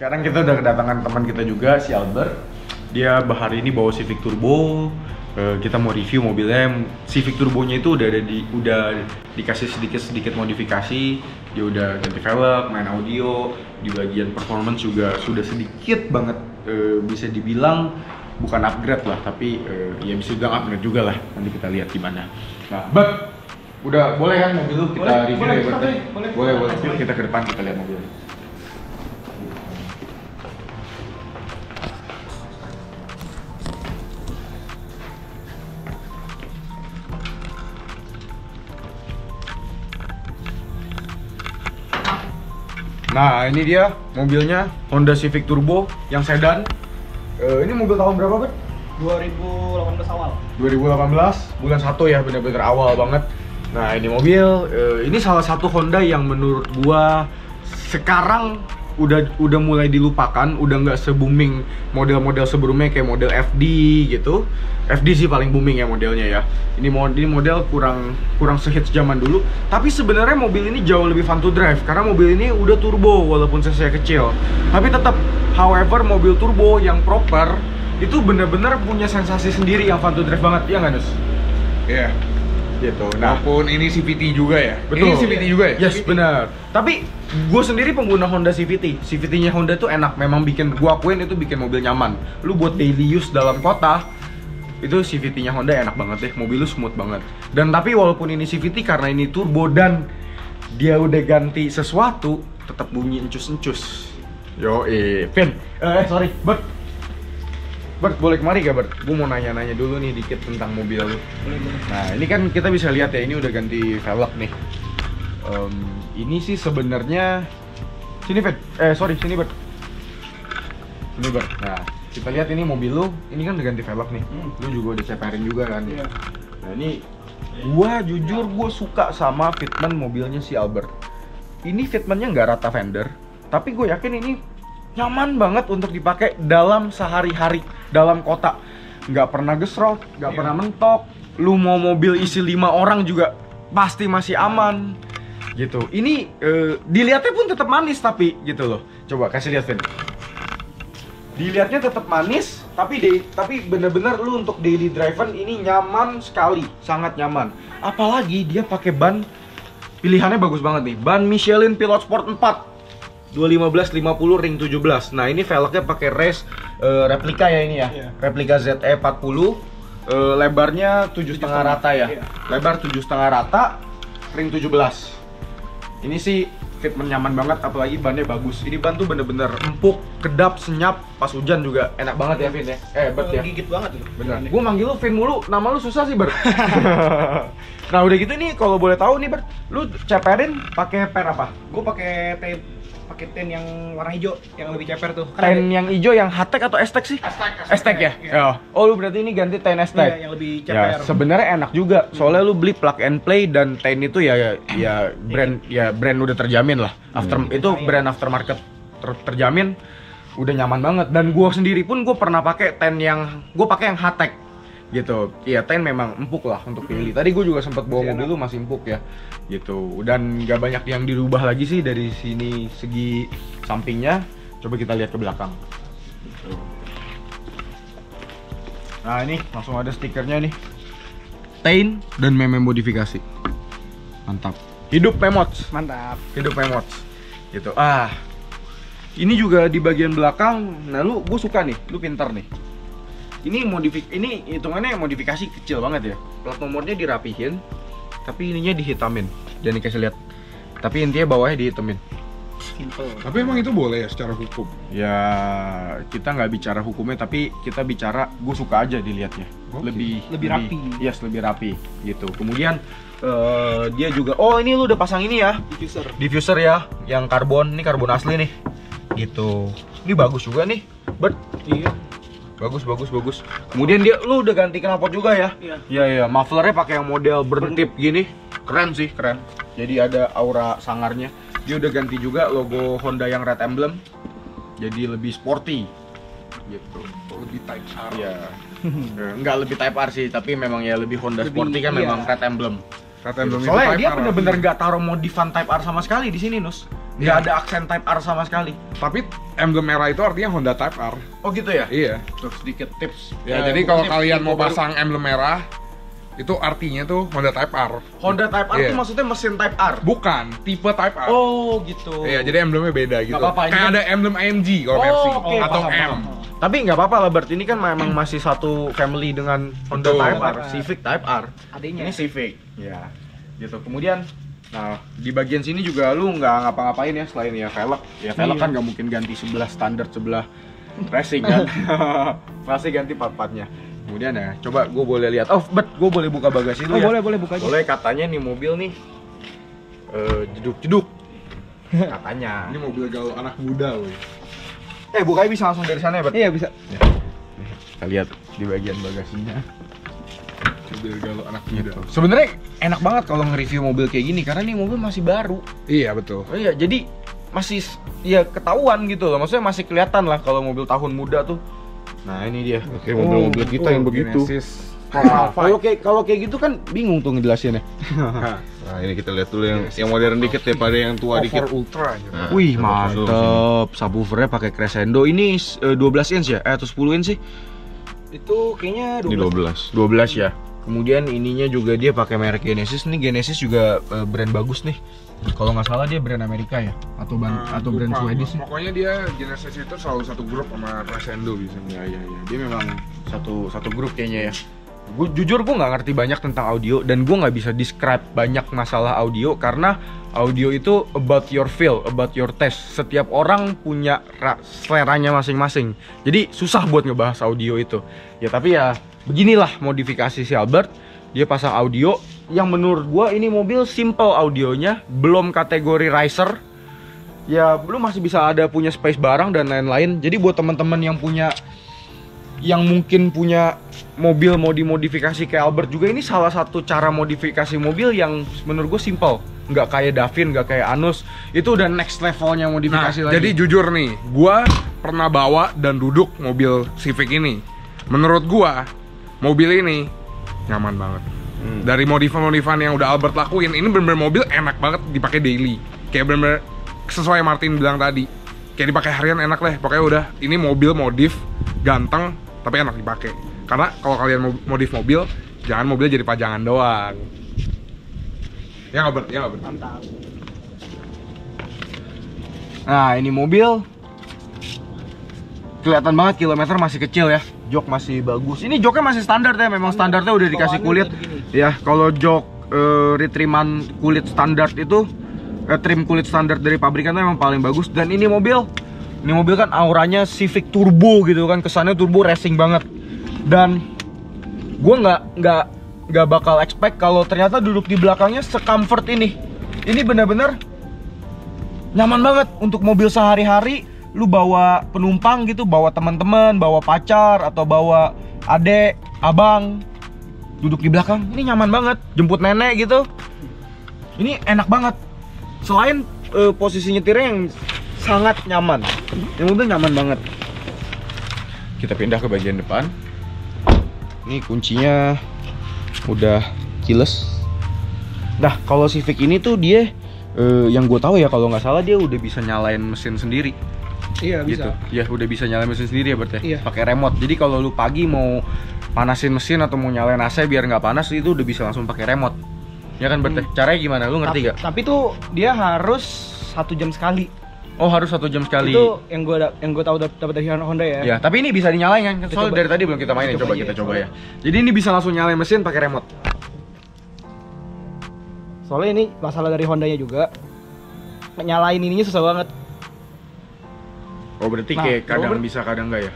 Sekarang kita udah kedatangan teman kita juga, si Albert. Dia hari ini bawa Civic Turbo. Kita mau review mobilnya. Civic Turbonya itu udah dikasih sedikit modifikasi. Dia udah ganti velg, main audio. Di bagian performance juga sudah sedikit banget bisa dibilang bukan upgrade lah, tapi ya bisa dibilang upgrade juga lah. Nanti kita lihat gimana. Nah, Bert, udah boleh kan mobil lu kita review ya, Bert? Boleh. Yuk kita ke depan kita lihat mobilnya. Nah, ini dia mobilnya, Honda Civic Turbo yang sedan. Ini mobil tahun berapa, Bert? 2018 awal. 2018, bulan 1 ya, bener-bener awal banget. Nah, ini mobil, ini salah satu Honda yang menurut gua sekarang udah mulai dilupakan, udah nggak se-booming model-model sebelumnya kayak model FD gitu. FD sih paling booming ya modelnya ya. Ini model kurang sehits zaman dulu. Tapi sebenarnya mobil ini jauh lebih fun to drive karena mobil ini udah turbo walaupun cc kecil. Tapi tetap, however, mobil turbo yang proper itu bener-bener punya sensasi sendiri yang fun to drive banget, ya nggak, Nus? Iya. Gitu. Nah, Walaupun ini CVT juga ya. betul. Ini CVT juga ya? Yes, benar. Tapi gue sendiri pengguna Honda CVT. CVT-nya Honda tuh enak, memang gue akuin itu bikin mobil nyaman. Lu buat daily use dalam kota, itu CVT-nya Honda enak banget deh, mobil lu smooth banget. Dan tapi walaupun ini CVT, karena ini turbo dan dia udah ganti sesuatu, tetap bunyi encus-encus. Yo, Vin, sorry, Bert, boleh kemari gak, Bert? Gue mau nanya-nanya dulu nih dikit tentang mobil lu. Nah, ini kan kita bisa lihat ya, ini udah ganti velg nih. Ini sih sebenarnya sini, Vin. Sini, Bert. Ini, Bert. Nah, kita lihat ini mobil lu, ini kan udah ganti velg nih. Lu juga udah ceperin juga kan. Iya. Nah, ini jujur gua suka sama fitment mobilnya si Albert. Ini fitmentnya nggak rata fender, tapi gue yakin ini nyaman banget untuk dipakai dalam sehari-hari dalam kota. Nggak pernah gesrot, nggak pernah mentok. Lu mau mobil isi 5 orang juga pasti masih aman gitu. Ini dilihatnya pun tetap manis tapi gitu loh. Coba kasih lihat, Vin. Dilihatnya tetap manis, tapi bener-bener lu untuk daily driven ini nyaman sekali, sangat nyaman. Apalagi dia pakai ban pilihannya bagus banget nih. Ban Michelin Pilot Sport 4 215/50 ring 17. Nah, ini velgnya pakai race replika ya ini ya. Iya. Replika ZE40. Lebarnya 7,5 rata ya. Iya. Lebar 7,5 rata, ring 17. Ini sih fitment nyaman banget, apalagi bannya bagus. Ini ban tuh bener-bener empuk, kedap, senyap, pas hujan juga enak banget ya, Vin ya. Bert ya. Gigit banget tuh. Bener. Gue manggil lu Vin mulu, nama lu susah sih, Bert. Nah, udah gitu nih, kalau boleh tahu nih, Bert, lu ceperin pakai per apa? Gue pakai ten yang warna hijau yang lebih ceper tuh. Ten yang hijau yang Hatech atau Aztec sih? Aztec ya? Iya. Oh, lu berarti ini ganti ten Aztec. Iya, yang lebih Ya, ceper. sebenarnya enak juga. Soalnya lu beli plug and play dan ten itu ya brand udah terjamin lah. Itu brand aftermarket terjamin, udah nyaman banget. Dan gua sendiri pun gua pernah pakai ten yang Hatech gitu. Iya, ten memang empuk lah untuk pilih. Tadi gue juga sempat bawa mobil lu masih empuk ya gitu. Dan gak banyak yang dirubah lagi sih dari sini segi sampingnya. Coba kita lihat ke belakang gitu. Nah, ini langsung ada stikernya nih, Tain dan meme modifikasi. Mantap. Hidup Memots. Mantap. Hidup Memots gitu. Ini juga di bagian belakang. Nah, gue suka nih, lu pintar nih. Ini hitungannya modifikasi kecil banget ya. Plat nomornya dirapihin, tapi ininya dihitamin. Dan dikasih lihat. Tapi intinya bawahnya dihitamin. Simple. Tapi emang itu boleh ya secara hukum? Ya, kita nggak bicara hukumnya, tapi kita bicara gue suka aja dilihatnya. Oke. Lebih rapi. Yes, lebih rapi gitu. Kemudian dia juga, oh ini lu udah pasang ini ya, diffuser ya, yang karbon. Ini karbon asli nih. Gitu. Ini bagus juga nih, Bert. Iya. Bagus. Kemudian lu udah ganti knalpot juga ya? Iya. Iya. Mufflernya pakai yang model bertip gini. Keren sih, keren. Jadi ada aura sangarnya. Dia udah ganti juga logo Honda yang red emblem. Jadi lebih sporty. Gitu. Lebih type R. Iya. Enggak lebih type R sih, tapi memang ya lebih Honda Lebih, sporty kan iya. memang red emblem. Kata emblem itu Soalnya type dia R. bener-bener nggak taruh modifan type R sama sekali di sini, Nus. Nggak Iya. ada aksen Type R sama sekali. Tapi emblem merah itu artinya Honda Type R. Oh gitu ya? Iya. Tuh sedikit tips. Ya, jadi kalau tips kalian info mau baru. pasang emblem merah, itu artinya tuh Honda Type R. Honda Type R Iya. tuh maksudnya mesin Type R. Bukan, tipe Type R. Oh gitu. Iya, jadi emblemnya beda gitu. apa-apa, ini Kayak kan- ada emblem AMG kalau Oh, versi oke, atau paham, M. paham. Tapi nggak apa-apa lah Bert, ini kan memang masih satu family dengan Honda Betul. Type R, Civic Type R. Adanya. Ini Civic. Ya. Gitu. Kemudian nah, di bagian sini juga lu nggak ngapa-ngapain ya selain ya velg. Ya velg Iya. kan nggak mungkin ganti sebelah standar sebelah racing kan. Pasti ganti part-partnya. Kemudian ya, coba gue boleh lihat. Oh, Bert, gue boleh buka bagasi Oh, dulu ya? boleh buka aja. Boleh, katanya nih mobil nih jeduk-jeduk. Katanya. Ini mobil gaul anak muda, woi. Bukanya bisa langsung dari sana ya, Bert? Iya, bisa. Kita lihat di bagian bagasinya. Mobil gaul anak muda. Sebenarnya enak banget kalau nge-review mobil kayak gini karena nih mobil masih baru. Iya, betul. Oh iya, jadi masih ya ketahuan gitu loh. Maksudnya masih kelihatan lah kalau mobil tahun muda tuh. Nah, ini dia. Oke, mobil-mobil kita yang begitu. Genesis. Nah, kalau kayak gitu kan bingung tuh ngejelasinnya. Nah, ini kita lihat dulu yang modern dikit daripada yang tua dikit. Ultra gitu. Nah, Wih, coba masuk mantep. Subwoofernya pakai crescendo. Ini 12 inch ya? Atau 10 inch sih? Itu kayaknya Ini 12. 12 ya. Kemudian ininya juga dia pakai merek Genesis. Nih Genesis juga brand bagus nih. Kalau nggak salah dia brand Amerika ya, atau atau brand Lupa Swedish. gua. Pokoknya dia Genesis itu selalu satu grup sama Crescendo bisa. Ya. Dia memang satu grup kayaknya ya. Jujur gue nggak ngerti banyak tentang audio dan gue nggak bisa describe banyak masalah audio karena audio itu about your feel, about your taste. Setiap orang punya seleranya masing-masing. Jadi susah buat ngebahas audio itu. Ya tapi ya beginilah modifikasi si Albert. Dia pasang audio yang menurut gue ini mobil simple audionya, belum kategori racer. Ya belum masih bisa ada punya space barang dan lain-lain. Jadi buat teman-teman yang mungkin punya mobil mau dimodifikasi kayak Albert juga, ini salah satu cara modifikasi mobil yang menurut gue simple, nggak kayak Davin, nggak kayak Anus, itu udah next levelnya modifikasi lagi. Jadi jujur nih, gua pernah bawa dan duduk mobil Civic ini. Menurut gua, mobil ini nyaman banget. Dari modifan-modifan yang udah Albert lakuin, ini bener-bener mobil enak banget dipakai daily. Kayak bener-bener sesuai Martin bilang tadi. Kayak dipakai harian enak deh. Pokoknya udah, ini mobil modif ganteng tapi enak dipakai. Karena kalau kalian mau modif mobil, jangan mobilnya jadi pajangan doang. Ya nggak ya nggak Mantap. Nah ini mobil kelihatan banget kilometer masih kecil ya, jok masih bagus. Ini joknya masih standar ya, memang standarnya udah dikasih kulit. Ya kalau jok retriman kulit standar itu trim kulit standar dari pabrikan itu memang paling bagus. Dan ini mobil kan auranya Civic Turbo gitu kan, kesannya turbo racing banget. Dan gue nggak bakal expect kalau ternyata duduk di belakangnya se-comfort ini. Ini bener-bener nyaman banget untuk mobil sehari-hari. Lu bawa penumpang gitu, bawa teman-teman, bawa pacar atau bawa adek, abang, duduk di belakang, ini nyaman banget. Jemput nenek gitu, ini enak banget. Selain posisi nyetirnya yang sangat nyaman, ini mobil nyaman banget. Kita pindah ke bagian depan. Ini kuncinya udah keyless. Nah kalau Civic ini tuh dia yang gue tahu ya, kalau nggak salah dia udah bisa nyalain mesin sendiri. Iya, bisa. Gitu. Ya udah bisa nyalain mesin sendiri ya berarti. Iya. Pakai remote. Jadi kalau lu pagi mau panasin mesin atau mau nyalain AC biar nggak panas, itu udah bisa langsung pakai remote. Ya kan berarti. Caranya gimana? Lu ngerti gak? Tapi tuh dia harus 1 jam sekali. Oh harus 1 jam sekali. Itu yang gue tahu dapat dari Honda ya. Ya, tapi ini bisa dinyalain kan? Kita Soalnya coba. dari tadi belum kita mainin. Coba Coba kita aja, coba coba. ya. Jadi ini bisa langsung nyalain mesin pakai remote. Soalnya ini masalah dari Hondanya juga. Nyalain ininya susah banget. Oh berarti Nah, kayak kadang coba. bisa kadang enggak ya?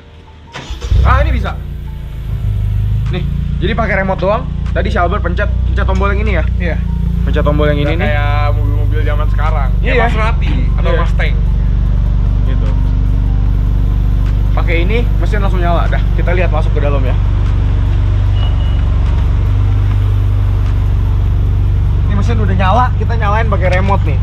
Ah ini bisa. Nih, jadi pakai remote doang. Tadi si Albert pencet tombol yang ini ya. Iya. Pencet tombol yang ini Udah nih. kayak mobil-mobil zaman sekarang. Iya. Kayak Maserati atau Iya. Mustang. Gitu. Pakai ini mesin langsung nyala. Dah, kita lihat masuk ke dalam ya. Ini mesin udah nyala, kita nyalain pakai remote nih.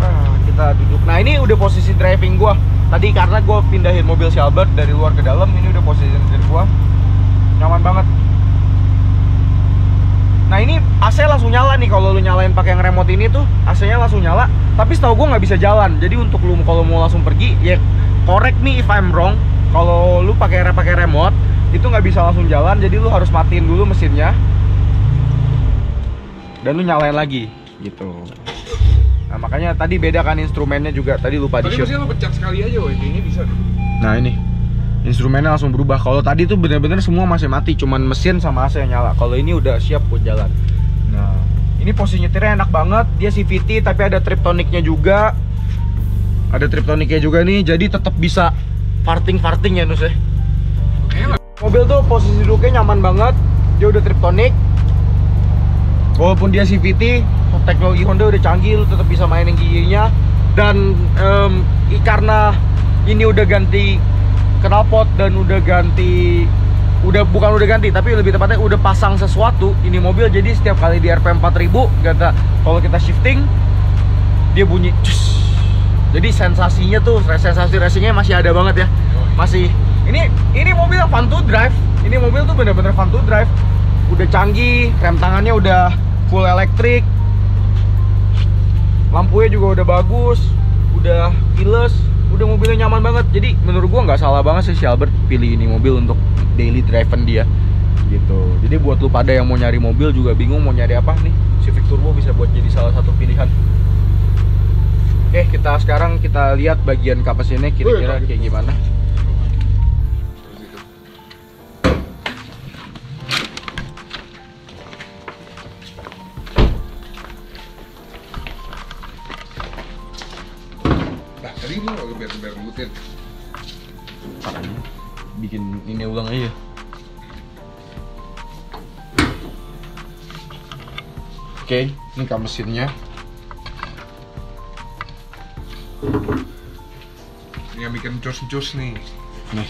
Nah, kita duduk. Nah, ini udah posisi driving gua. Tadi karena gua pindahin mobil si Albert dari luar ke dalam, ini udah posisi driving gua. Nyaman banget. Nah, ini AC langsung nyala nih. Kalau lu nyalain pakai yang remote ini tuh AC-nya langsung nyala. Tapi setahu gua nggak bisa jalan. Jadi untuk lu kalau mau langsung pergi, ya correct me if I'm wrong. Kalau lu pakai remote itu nggak bisa langsung jalan. Jadi lu harus matiin dulu mesinnya dan lu nyalain lagi gitu. Nah makanya tadi beda kan instrumennya juga. Tadi lupa di shoot. Tapi mesinnya lu pencet sekali aja, woy. Kayaknya bisa deh. Nah ini instrumennya langsung berubah. Kalau tadi tuh bener-bener semua masih mati, cuman mesin sama AC yang nyala. Kalau ini udah siap buat jalan. Nah, ini posisi nyetirnya enak banget. Dia CVT tapi ada triptoniknya juga. Ada triptoniknya juga nih, jadi tetap bisa farting ya Nus ya. Oke lah. Mobil tuh posisi duduknya nyaman banget. Dia udah triptonik. Walaupun dia CVT, teknologi Honda udah canggih, lu tetap bisa mainin giginya. Dan karena ini udah ganti knalpot dan udah tapi lebih tepatnya udah pasang sesuatu ini mobil, jadi setiap kali di RPM 4000 kalau kita shifting dia bunyi cus. Jadi sensasi racingnya masih ada banget ya. Masih ini mobil fun to drive. Ini mobil tuh bener-bener fun to drive. Udah canggih, rem tangannya udah full elektrik. Lampunya juga udah bagus, udah keyless. Udah mobilnya nyaman banget, jadi menurut gua nggak salah banget sih si Albert pilih ini mobil untuk daily drive-an dia gitu. Jadi buat lu pada yang mau nyari mobil juga bingung mau nyari apa nih, Civic Turbo bisa buat jadi salah satu pilihan. Oke, sekarang kita lihat bagian kap mesinnya kira-kira kayak gimana. Tadi lu gak biar ngebutin. Bikin ini ulang aja. Oke, ini kap mesinnya. Ini yang bikin cus-cus nih. Nih.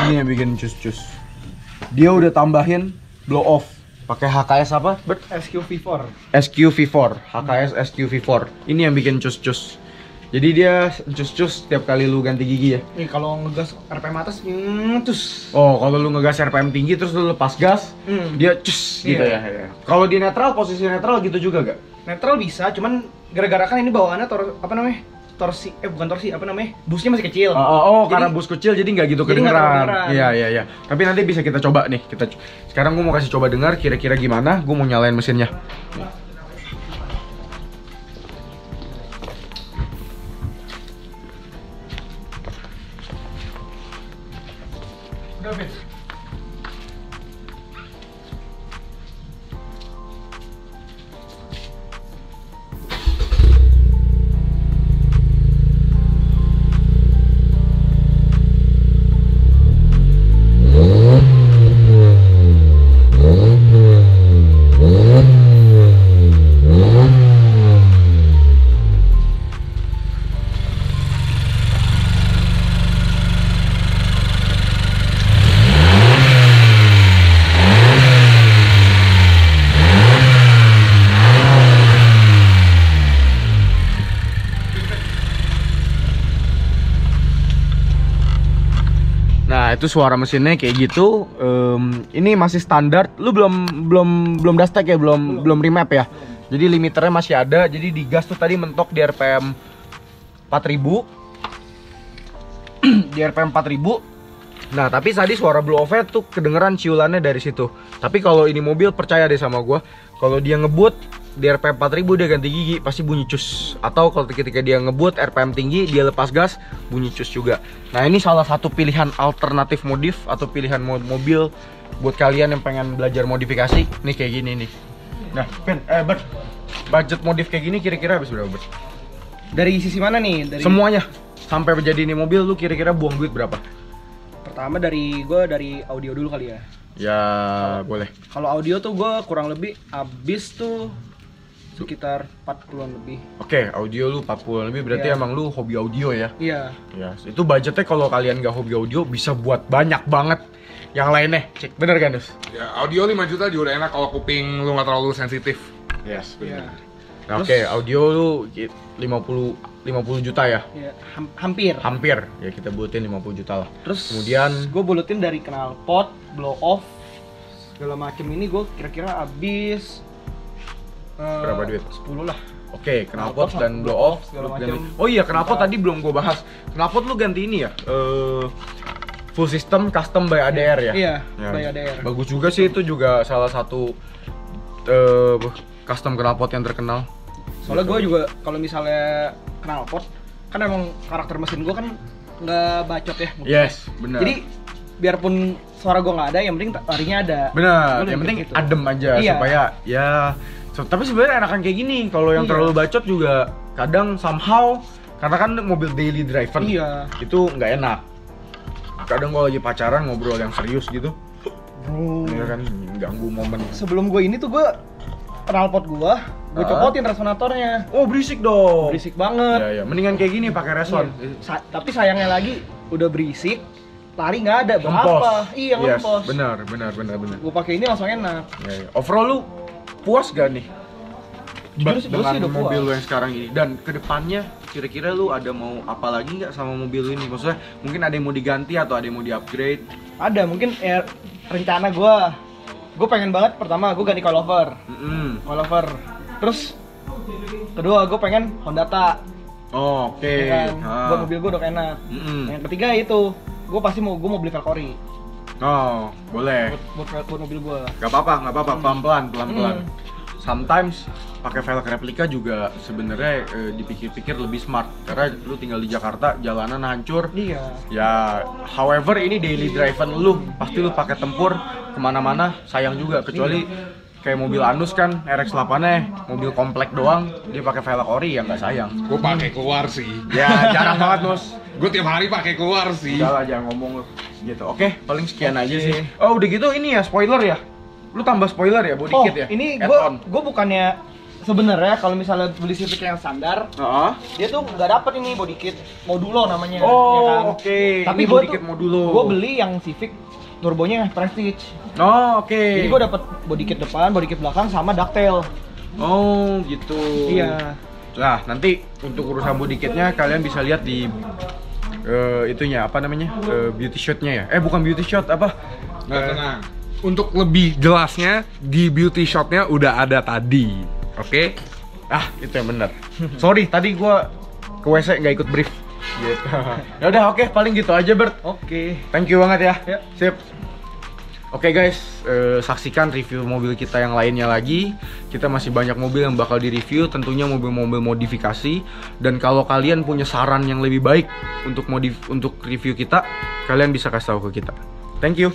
Ini yang bikin cus-cus. Dia udah tambahin blow off. Pakai HKS apa? SQV4. SQV4. HKS SQV4. Ini yang bikin cus-cus. Jadi dia cus-cus setiap kali lu ganti gigi ya. Nih kalau ngegas RPM atas cus. Oh, kalau lu ngegas RPM tinggi terus lu lepas gas, dia cus gitu Iya. ya. Kalau di netral, posisi netral gitu juga gak? Netral bisa, cuman gara-gara kan ini bawaannya busnya masih kecil. Karena bus kecil jadi nggak gitu jadi nggak kedengeran. kedengeran. Iya. Tapi nanti bisa kita coba nih. Sekarang gue mau kasih coba dengar kira-kira gimana. Gue mau nyalain mesinnya. Udah, Fit. Nah itu suara mesinnya kayak gitu. Ini masih standar. Lu belum dustek ya, belum remap ya. Jadi limiternya masih ada. Jadi di gas tuh tadi mentok di RPM 4000. Di RPM 4000. Nah tapi tadi suara blow off-nya tuh kedengeran ciulannya dari situ. Tapi kalau ini mobil percaya deh sama gua, kalau dia ngebut di RPM 4000 dia ganti gigi pasti bunyi cus. Atau kalau ketika dia ngebut RPM tinggi dia lepas gas bunyi cus juga. Nah ini salah satu pilihan alternatif modif atau pilihan mobil buat kalian yang pengen belajar modifikasi. Nih kayak gini nih. Nah Bert, budget modif kayak gini kira-kira habis berapa Bert? Dari sisi mana nih? Dari Semuanya sampai menjadi ini mobil lu kira-kira buang duit berapa? Pertama dari audio dulu kali ya. Ya boleh. Kalau audio tuh gue kurang lebih habis tuh sekitar 40-an lebih. Oke, audio lu 40 lebih berarti Iya. emang lu hobi audio ya? Iya. Ya, itu budgetnya kalau kalian gak hobi audio bisa buat banyak banget yang lainnya. Cek, bener kan, Dus? Ya, audio 5 juta juga udah enak kalau kuping lu nggak terlalu sensitif. Yes, Iya. Nah, Terus- oke, audio lu 50 juta ya? Iya, hampir. Hampir. Ya kita buatin 50 juta lah. Terus Kemudian gue bulutin dari knalpot, blow off, segala macem ini gue kira-kira habis Berapa duit? 10 lah. Oke, knalpot Knalpot, dan blow off segala lu ganti. macam. Oh iya, knalpot tadi belum gue bahas. Knalpot lu ganti ini ya? Full system custom by ADR ya? Iya, Ya, by ADR. Bagus juga sih, itu juga salah satu custom knalpot yang terkenal. Soalnya gue juga kalau misalnya knalpot, kan emang karakter mesin gue kan nggak bacot ya. Yes, benar. Jadi biarpun suara gue nggak ada, yang penting larinya ada. Benar, Gua yang lebih penting gitu. adem aja Iya. supaya ya. Tapi sebenarnya enakan kayak gini. Kalau yang Iya. terlalu bacot juga kadang somehow karena kan mobil daily driven. Iya. Itu nggak enak. Kadang kalau lagi pacaran ngobrol yang serius gitu, Bro, ya kan ganggu momen. sebelum gue ini tuh gue knalpot gue copotin resonatornya. Oh berisik dong. Berisik banget. Ya ya, mendingan kayak gini pakai reson. Iya. Tapi sayangnya lagi udah berisik, lari nggak ada. Ngempos. Berapa? Iya, Yes, ngempos. benar. Gue pakai ini langsung enak. Ya, ya. Overall lu puas gak nih? Jujur sih, gue Dengan sih udah mobil puas. lu yang sekarang ini, dan kedepannya kira-kira lu ada mau apa lagi nggak sama mobil lu ini? Maksudnya mungkin ada yang mau diganti atau ada yang mau di-upgrade? Ada mungkin ya, rencana gue pengen banget pertama gue ganti coilover. Coilover. Terus kedua gue pengen Hondata. Oh, oke. Ya kan? Ah. Buat mobil gue udah enak. Yang ketiga itu gue pasti mau beli Valkyrie Oh, boleh. buat mobil gue. Gak apa-apa, pelan-pelan. Sometimes pakai velg replika juga sebenarnya dipikir-pikir lebih smart karena lu tinggal di Jakarta, jalanan hancur. Iya. Ya, however ini daily driven lu, pasti lu pakai tempur kemana-mana sayang juga kecuali kayak mobil Anus kan RX-8-nya mobil komplek doang dia pakai velg ori ya nggak sayang. Gue pakai keluar sih. Ya jarang banget Nus. Gue tiap hari pakai keluar sih. Udah lah jangan ngomong lu. Gitu. Oke, paling sekian aja sih. Oh udah gitu ini ya spoiler ya. Lu tambah spoiler ya body Oh, kit ya. ini Add-on. gue bukannya sebenarnya kalau misalnya beli Civic yang standar, Heeh. dia tuh nggak dapet ini body kit modulo namanya. Oh, ya kan? oke. Tapi Ini gue body kit modulo. Gue beli yang Civic turbonya Prestige. Oh, oke. Jadi gue dapet body kit depan, body kit belakang sama ducktail. Oh, gitu. Iya. Nah, nanti untuk urusan body kitnya kalian bisa lihat di itunya apa namanya? Beauty shotnya ya. Bukan beauty shot apa? Nggak tenang. Untuk lebih jelasnya di beauty shotnya udah ada tadi, oke? Ah, itu yang benar. Sorry, tadi gua ke WC nggak ikut brief. Gitu. Ya udah, oke, paling gitu aja, Bert. Oke. Thank you banget ya. Ya. Sip. Oke guys, saksikan review mobil kita yang lainnya lagi. Kita masih banyak mobil yang bakal direview, tentunya mobil-mobil modifikasi. Dan kalau kalian punya saran yang lebih baik untuk review kita, kalian bisa kasih tahu ke kita. Thank you.